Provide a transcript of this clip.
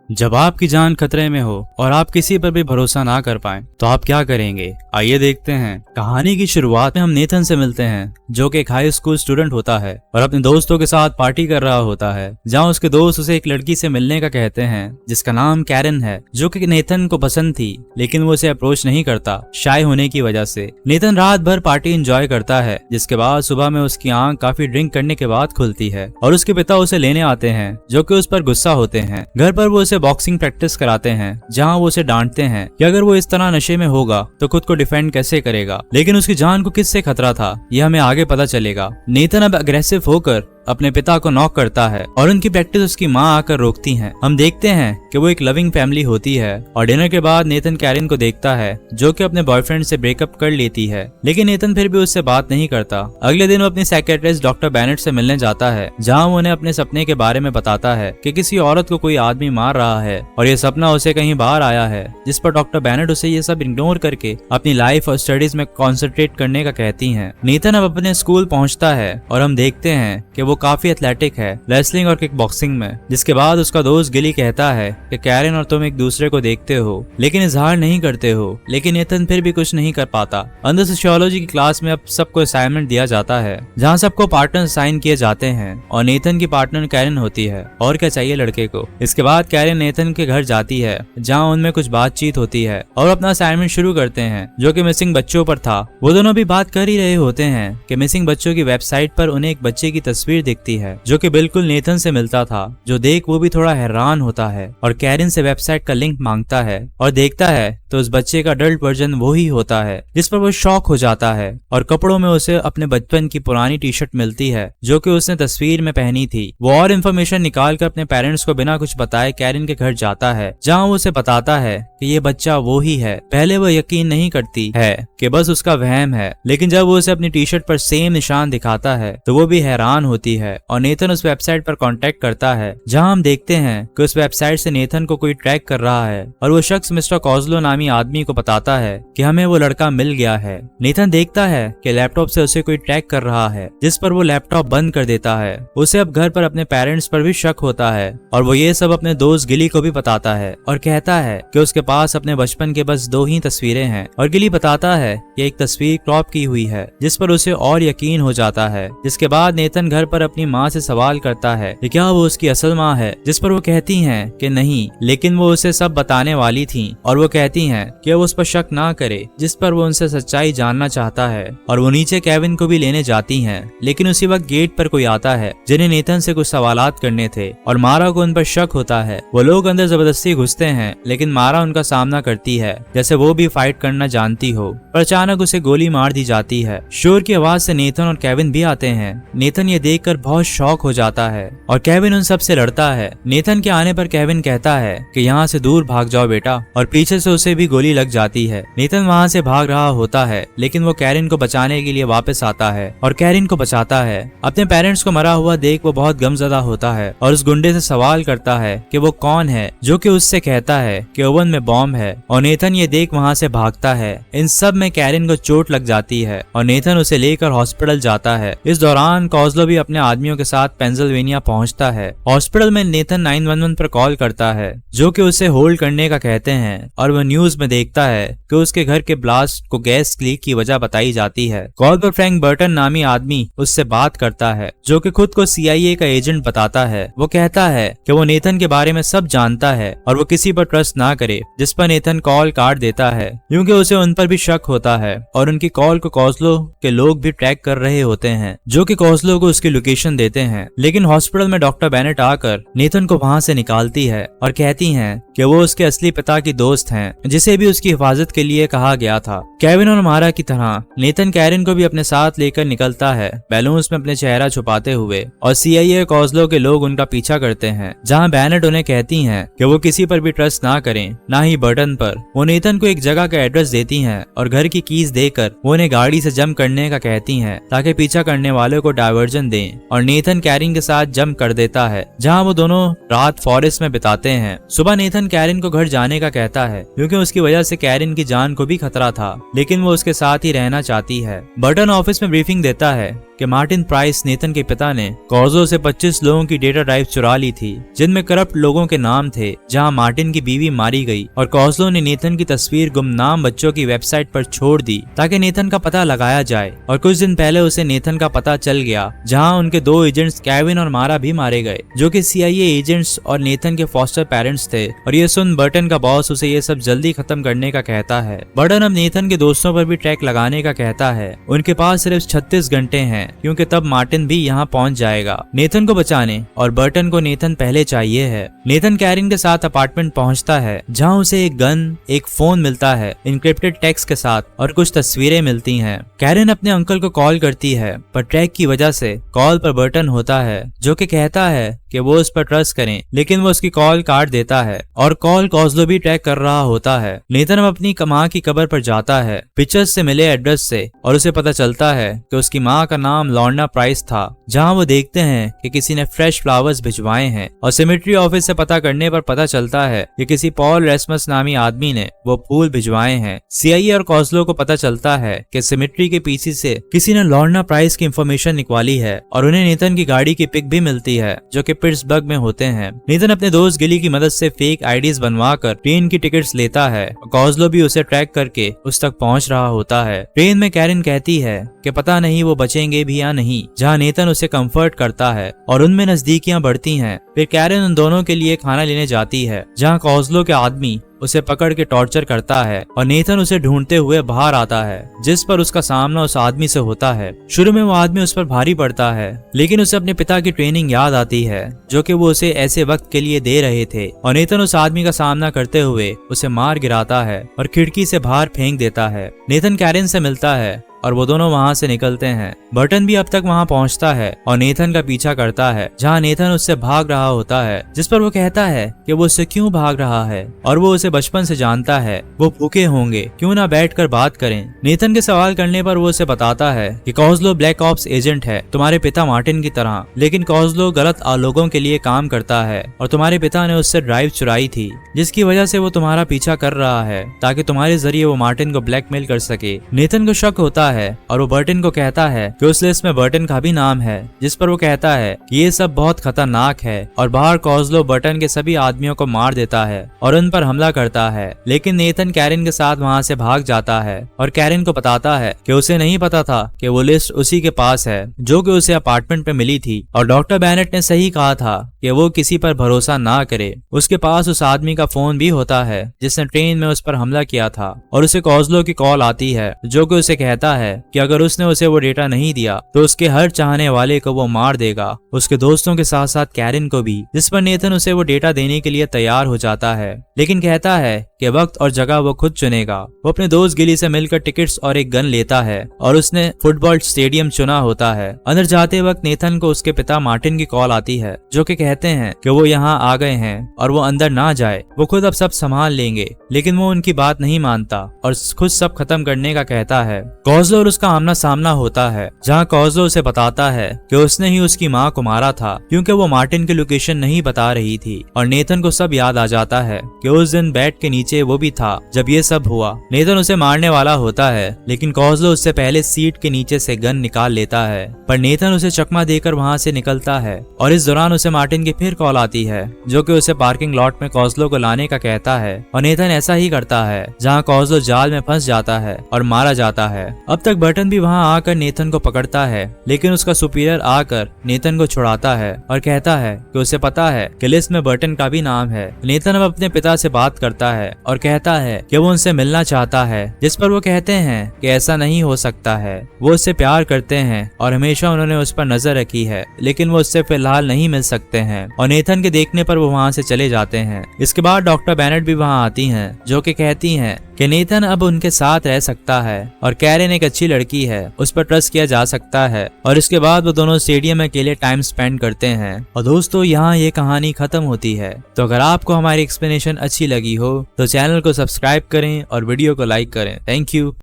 जब आपकी जान खतरे में हो और आप किसी पर भी भरोसा ना कर पाएं, तो आप क्या करेंगे? आइए देखते हैं। कहानी की शुरुआत में हम नेथन से मिलते हैं, जो कि एक हाई स्कूल स्टूडेंट होता है और अपने दोस्तों के साथ पार्टी कर रहा होता है, जहां उसके दोस्त उसे एक लड़की से मिलने का कहते हैं जिसका नाम कैरन है, जो कि नेथन को पसंद थी, लेकिन वो उसे अप्रोच नहीं करता शाय होने की वजह से। नेथन रात भर पार्टी एंजॉय करता है, जिसके बाद सुबह में उसकी आंख काफी ड्रिंक करने के बाद खुलती है और उसके पिता उसे लेने आते हैं, जो कि उस पर गुस्सा होते हैं। घर पर वो उसे बॉक्सिंग प्रैक्टिस कराते हैं, जहां वो उसे डांटते हैं कि अगर वो इस तरह नशे में होगा तो खुद को डिफेंड कैसे करेगा, लेकिन उसकी जान को किससे खतरा था यह हमें आगे पता चलेगा। नेथन अब अग्रेसिव होकर अपने पिता को नॉक करता है और उनकी प्रैक्टिस उसकी माँ आकर रोकती हैं। हम देखते हैं कि वो एक लविंग फैमिली होती है और डिनर के बाद नेथन कैरन को देखता है, जो कि अपने बॉयफ्रेंड से ब्रेकअप कर लेती है, लेकिन नेथन फिर भी उससे बात नहीं करता। अगले दिन वो अपनी साइकियाट्रिस्ट डॉक्टर बेनेट से मिलने जाता है, जहाँ वो उन्हें अपने सपने के बारे में बताता है कि किसी औरत को कोई आदमी मार रहा है और ये सपना उसे कहीं बाहर आया है, जिस पर डॉक्टर बेनेट उसे ये सब इग्नोर करके अपनी लाइफ और स्टडीज में कॉन्सेंट्रेट करने का कहती है। नेथन अब अपने स्कूल पहुंचता है और हम देखते हैं कि वो काफी एथलेटिक है रेसलिंग और किक बॉक्सिंग में, जिसके बाद उसका दोस्त गिली कहता है कि कैरन और तुम एक दूसरे को देखते हो लेकिन इजहार नहीं करते हो, लेकिन नेथन फिर भी कुछ नहीं कर पाता। अंदर सोशियोलॉजी की क्लास में अब सबको असाइनमेंट दिया जाता है, जहां सबको पार्टनर असाइन किए जाते हैं और नेथन की पार्टनर कैरन होती है। और क्या चाहिए लड़के को। इसके बाद कैरन नेथन के घर जाती है, जहाँ उनमें कुछ बातचीत होती है और अपना असाइनमेंट शुरू करते हैं, जो कि मिसिंग बच्चों पर था। वो दोनों भी बात कर ही रहे होते हैं कि मिसिंग बच्चों की वेबसाइट पर उन्हें एक बच्चे की तस्वीर दिखती है, जो कि बिल्कुल नेथन से मिलता था, जो देख वो भी थोड़ा हैरान होता है और कैरन से वेबसाइट का लिंक मांगता है और देखता है तो उस बच्चे का अडल्ट वर्जन वो ही होता है, जिस पर वो शॉक हो जाता है और कपड़ों में उसे अपने बचपन की पुरानी टी शर्ट मिलती है, जो कि उसने तस्वीर में पहनी थी। वो और इन्फॉर्मेशन निकाल कर अपने पेरेंट्स को बिना कुछ बताए कैरन के घर जाता है, जहाँ वो उसे बताता है कि ये बच्चा वो ही है। पहले वो यकीन नहीं करती है कि बस उसका वहम है, लेकिन जब वो उसे अपनी टी शर्ट पर सेम निशान दिखाता है तो वो भी हैरान होती है और नेथन उस वेबसाइट पर कांटेक्ट करता है, जहां हम देखते हैं कि उस वेबसाइट से नेथन को कोई ट्रैक कर रहा है और वो शख्स मिस्टर कॉजलो नामी आदमी को बताता है कि हमें वो लड़का मिल गया है। नेथन देखता है कि लैपटॉप से उसे कोई ट्रैक कर रहा है, जिस पर वो लैपटॉप बंद कर देता है। उसे अब घर पर अपने पेरेंट्स पर भी शक होता है और वो ये सब अपने दोस्त गिली को भी बताता है और कहता है कि उसके पास अपने बचपन के बस 2 ही तस्वीरें हैं और गिली बताता है कि एक तस्वीर क्रॉप की हुई है, जिस पर उसे और यकीन हो जाता है। जिसके बाद नेथन घर पर अपनी माँ से सवाल करता है कि क्या वो उसकी असल माँ है, जिस पर वो कहती हैं कि नहीं, लेकिन वो उसे सब बताने वाली थी और वो कहती हैं कि वो उस पर शक ना करे, जिस पर वो उनसे सच्चाई जानना चाहता है और वो नीचे केविन को भी लेने जाती हैं। लेकिन उसी वक्त गेट पर कोई आता है, जिन्हें नेथन से कुछ सवालात करने थे और मारा को उन पर शक होता है। वो लोग अंदर जबरदस्ती घुसते हैं, लेकिन मारा उनका सामना करती है जैसे वो भी फाइट करना जानती हो, पर अचानक उसे गोली मार दी जाती है। शोर की आवाज से नेथन और केविन भी आते हैं। नेथन ये देखकर बहुत शॉक हो जाता है और केविन उन सब से लड़ता है। नेथन के आने पर केविन कहता है कि यहाँ से दूर भाग जाओ बेटा, और पीछे से उसे भी गोली लग जाती है। नेथन वहाँ से भाग रहा होता है, लेकिन वो कैरन को बचाने के लिए वापस आता है और कैरन को बचाता है। अपने पेरेंट्स को मरा हुआ देख वो बहुत गमज़दा होता है और उस गुंडे से सवाल करता है कि वो कौन है, जो कि उससे कहता है कि ओवन में बॉम्ब है और नेथन ये देख वहाँ से भागता है। इन सब में कैरन को चोट लग जाती है और नेथन उसे लेकर हॉस्पिटल जाता है। इस दौरान कॉजलो भी अपने आदमियों के साथ पेंसिल्वेनिया पहुंचता है। हॉस्पिटल में नेथन 911 पर कॉल करता है, जो कि उसे होल्ड करने का कहते हैं और वह न्यूज में देखता है कि उसके घर के ब्लास्ट को गैस लीक की वजह बताई जाती है। कॉल पर फ्रैंक बर्टन नामी आदमी उससे बात करता है, जो कि खुद को CIA का एजेंट बताता है। वो कहता है कि वो नेथन के बारे में सब जानता है और वो किसी पर ट्रस्ट ना करे, जिस पर नेथन कॉल काट देता है क्योंकि उसे उन पर भी शक होता है और उनकी कॉल को कॉजलो के लोग भी ट्रैक कर रहे होते हैं, जो कि कॉजलो को उसकी लोकेशन देते हैं। लेकिन हॉस्पिटल में डॉक्टर बेनेट आकर नेथन को वहां से निकालती है और कहती हैं कि वो उसके असली पिता की दोस्त हैं, जिसे भी उसकी हिफाजत के लिए कहा गया था। केविन और मारा की तरह नेथन कैरन को भी अपने साथ लेकर निकलता है, बैलून्स में अपने चेहरा छुपाते हुए, और CIA कॉजलो के लोग उनका पीछा करते हैं, जहां बेनेट उन्हें कहती हैं कि वो किसी पर भी ट्रस्ट ना करें, ना ही बर्टन पर वो नेथन को एक जगह का एड्रेस देती हैं और घर की कीज देकर वो उन्हें गाड़ी से जंप करने का कहती हैं ताकि पीछा करने वालों को डायवर्जन दें। और नेथन कैरिन के साथ जंप कर देता है, जहां वो दोनों रात फॉरेस्ट में बिताते हैं। सुबह नेथन कैरिन को घर जाने का कहता है क्योंकि उसकी वजह से कैरिन की जान को भी खतरा था, लेकिन वो उसके साथ ही रहना चाहती है। बर्टन ऑफिस में ब्रीफिंग देता है कि मार्टिन प्राइस नेथन के पिता ने कॉजलो से 25 लोगों की डेटा ड्राइव चुरा ली थी, जिनमें करप्ट लोगों के नाम थे, जहां मार्टिन की बीवी मारी गई और कॉजलो ने नेथन की तस्वीर गुमनाम बच्चों की वेबसाइट पर छोड़ दी ताकि नेथन का पता लगाया जाए। और कुछ दिन पहले उसे नेथन का पता चल गया, जहां उनके 2 एजेंट्स केविन और मारा भी मारे गए, जो कि CIA एजेंट्स और नेथन के फॉस्टर पेरेंट्स थे। और ये सुन बर्टन का बॉस उसे ये सब जल्दी खत्म करने का कहता है। बर्टन अब नेथन के दोस्तों पर भी ट्रैक लगाने का कहता है। उनके पास सिर्फ 36 घंटे हैं क्योंकि तब मार्टिन भी यहाँ पहुंच जाएगा नेथन को बचाने, और बर्टन को नेथन पहले चाहिए है। नेथन कैरिन के साथ अपार्टमेंट पहुंचता है, जहां उसे एक गन, एक फोन मिलता है इनक्रिप्टेड टेक्स्ट के साथ और कुछ तस्वीरें मिलती हैं। कैरिन अपने अंकल को कॉल करती है, पर ट्रैक की वजह से कॉल पर बर्टन होता है, जो कि कहता है कि वो उस पर ट्रस्ट करें, लेकिन वो उसकी कॉल काट देता है और कॉल कॉजलो भी ट्रैक कर रहा होता है। नेथन अब अपनी माँ की कब्र पर जाता है पिक्चर्स से मिले एड्रेस से, और उसे पता चलता है कि उसकी माँ का नाम लॉर्ना प्राइस था। जहां वो देखते हैं कि किसी ने फ्रेश फ्लावर्स भिजवाए हैं, और सेमेट्री ऑफिस से पता करने पर पता चलता है कि किसी पॉल रेस्मस नामी आदमी ने वो फूल भिजवाए हैं। CIA और कॉजलो को पता चलता है कि सेमेट्री के पीछे से किसी ने लॉर्ना प्राइस की इंफॉर्मेशन निकाली है, और उन्हें नेथन की गाड़ी की पिक भी मिलती है, जो कि पिट्सबर्ग में होते हैं। नेथन अपने दोस्त गिली की मदद से फेक IDs बनवाकर ट्रेन की टिकट्स लेता है, और कॉजलो भी उसे ट्रैक करके उस तक पहुंच रहा होता है। ट्रेन में कैरिन कहती है कि पता नहीं वो बचेंगे भी या नहीं, जहां नेथन उसे कंफर्ट करता है और उनमें नजदीकियां बढ़ती हैं। फिर कैरिन उन दोनों के लिए खाना लेने जाती है, जहां कॉजलो के आदमी उसे पकड़ के टॉर्चर करता है, और नेथन उसे ढूंढते हुए बाहर आता है, जिस पर उसका सामना उस आदमी से होता है। शुरू में वो आदमी उस पर भारी पड़ता है, लेकिन उसे अपने पिता की ट्रेनिंग याद आती है, जो कि वो उसे ऐसे वक्त के लिए दे रहे थे। और नेथन उस आदमी का सामना करते हुए उसे मार गिराता है और खिड़की से बाहर फेंक देता है। नेथन कैरिन से मिलता है और वो दोनों वहां से निकलते हैं। बर्टन भी अब तक वहां पहुंचता है और नेथन का पीछा करता है, जहां नेथन उससे भाग रहा होता है, जिस पर वो कहता है कि वो उससे क्यों भाग रहा है, और वो उसे बचपन से जानता है, वो भूखे होंगे, क्यों ना बैठकर बात करें। नेथन के सवाल करने पर वो उसे बताता है कि कॉजलो ब्लैक ऑप्स एजेंट है, तुम्हारे पिता मार्टिन की तरह, लेकिन कॉजलो गलत लोगों के लिए काम करता है, और तुम्हारे पिता ने उससे ड्राइव चुराई थी, जिसकी वजह से वो तुम्हारा पीछा कर रहा है ताकि तुम्हारे जरिए वो मार्टिन को ब्लैकमेल कर सके। नेथन को शक होता है और वो बर्टन को कहता है कि उस लिस्ट में बर्टन का भी नाम है, जिस पर वो कहता है कि ये सब बहुत खतरनाक है। और बाहर कॉजलो बर्टन के सभी आदमियों को मार देता है और उन पर हमला करता है, लेकिन नेथन कैरिन के साथ वहां से भाग जाता है और कैरिन को बताता है कि उसे नहीं पता था कि वो लिस्ट उसी के पास है, जो कि उसे अपार्टमेंट पे मिली थी। और डॉक्टर बेनेट ने सही कहा था कि वो किसी पर भरोसा ना करे। उसके पास उस आदमी का फोन भी होता है जिसने ट्रेन में उस पर हमला किया था, और उसे कॉजलो की कॉल आती है, जो कि उसे कहता है कि अगर उसने उसे वो डेटा नहीं दिया तो उसके हर चाहने वाले को वो मार देगा, उसके दोस्तों के साथ साथ कैरिन को भी। जिस पर नेथन उसे वो डेटा देने के लिए तैयार हो जाता है, लेकिन कहता है कि वक्त और जगह वो खुद चुनेगा। वो अपने दोस्त गिली से मिलकर टिकट्स और एक गन लेता है, और उसने फुटबॉल स्टेडियम चुना होता है। अंदर जाते वक्त नेथन को उसके पिता मार्टिन की कॉल आती है, जो कि कहते हैं कि वो यहाँ आ गए हैं और वो अंदर ना जाए, वो खुद अब सब संभाल लेंगे। लेकिन वो उनकी बात नहीं मानता और खुद सब खत्म करने का कहता है। कॉजलो और उसका आमना सामना होता है, जहाँ कॉजलो उसे बताता है कि उसने ही उसकी माँ को मारा था, क्योंकि वो मार्टिन की लोकेशन नहीं बता रही थी। और नेथन को सब याद आ जाता है कि उस दिन बेड के नीचे वो भी था जब ये सब हुआ। नेथन उसे मारने वाला होता है, लेकिन कॉजलो उससे पहले सीट के नीचे से गन निकाल लेता है, पर नेथन उसे चकमा देकर वहाँ से निकलता है। और इस दौरान उसे मार्टिन की फिर कॉल आती है, जो कि उसे पार्किंग लॉट में कॉजलो को लाने का कहता है, और नेथन ऐसा ही करता है, जहाँ कॉजलो जाल में फंस जाता है और मारा जाता है। अब तक बर्टन भी वहाँ आकर नेथन को पकड़ता है, लेकिन उसका सुपीरियर आकर नेथन को छुड़ाता है और कहता है कि उसे पता है कि लिस्ट में बर्टन का भी नाम है। नेथन अब अपने पिता से बात करता है और कहता है कि वो उनसे मिलना चाहता है, जिस पर वो कहते हैं कि ऐसा नहीं हो सकता है। वो उससे प्यार करते हैं और हमेशा उन्होंने उस पर नजर रखी है, लेकिन वो उससे फिलहाल नहीं मिल सकते हैं। और नेथन के देखने पर वो वहाँ से चले जाते हैं। इसके बाद डॉक्टर बेनेट भी वहाँ आती हैं, जो कि कहती हैं कि नेथन अब उनके साथ रह सकता है और कैरिन एक अच्छी लड़की है, उस पर ट्रस्ट किया जा सकता है। और इसके बाद वो दोनों स्टेडियम में अकेले टाइम स्पेंड करते हैं। और दोस्तों, यहाँ ये कहानी खत्म होती है। तो अगर आपको हमारी एक्सप्लेनेशन अच्छी लगी हो तो तो चैनल को सब्सक्राइब करें और वीडियो को लाइक करें। Thank you.